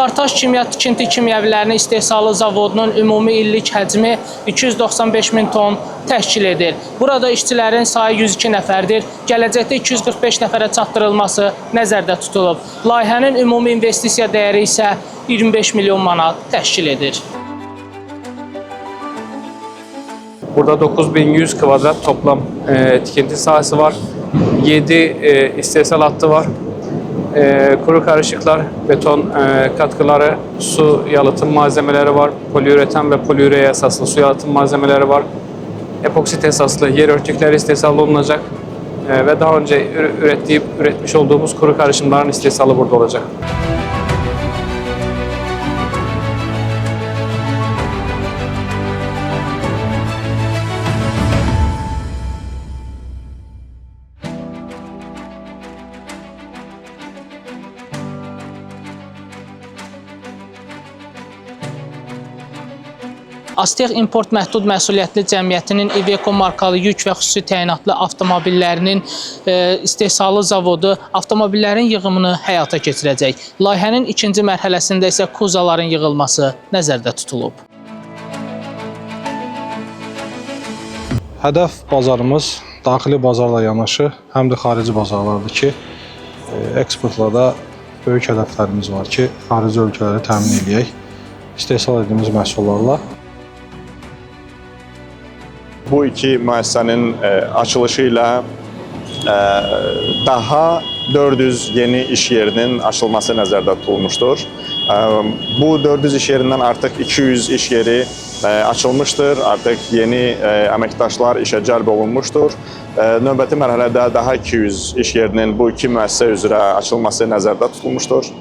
Kartaş Kimya Tikinti Kimyəvilərinin istehsalı zavodunun ümumi illik həcmi 295 min ton təşkil edir. Burada işçilərin sayı 102 nəfərdir. Gələcəkdə 245 nəfərə çatdırılması nəzərdə tutulub. Layihənin ümumi investisiya dəyəri isə 25 milyon manat təşkil edir. Burada 9100 kvadrat toplam tikinti sahası var. 7 istehsal hattı var. Kuru karışıklar, beton katkıları, su yalıtım malzemeleri var. Poliüreten ve poliüreye esaslı su yalıtım malzemeleri var. Epoksit esaslı yer örtükleri istehsal olunacak. Ve daha önce üretmiş olduğumuz kuru karışımların istehsalı burada olacak. Aztex İmport Məhdud Məsuliyyətli Cəmiyyətinin Iveco markalı yük və xüsusi təyinatlı avtomobillərinin istehsalı zavodu avtomobillərin yığımını həyata keçirəcək. Layihənin ikinci mərhələsində isə kuzaların yığılması nəzərdə tutulub. Hədəf bazarımız daxili bazarla yanaşı, həm də xarici bazarlardır ki, eksportlarda böyük hədəflərimiz var ki, xarici ölkələri təmin edək istehsal etdiyimiz məhsullarla. Bu iki müəssisənin açılışı ilə daha 400 yeni iş yerinin açılması nəzərdə tutulmuşdur. Bu 400 iş yerindən artıq 200 iş yeri açılmışdır. Artıq yeni əməkdaşlar işə cəlb olunmuşdur. Növbəti mərhələdə daha 200 iş yerinin bu iki müəssisə üzrə açılması nəzərdə tutulmuşdur.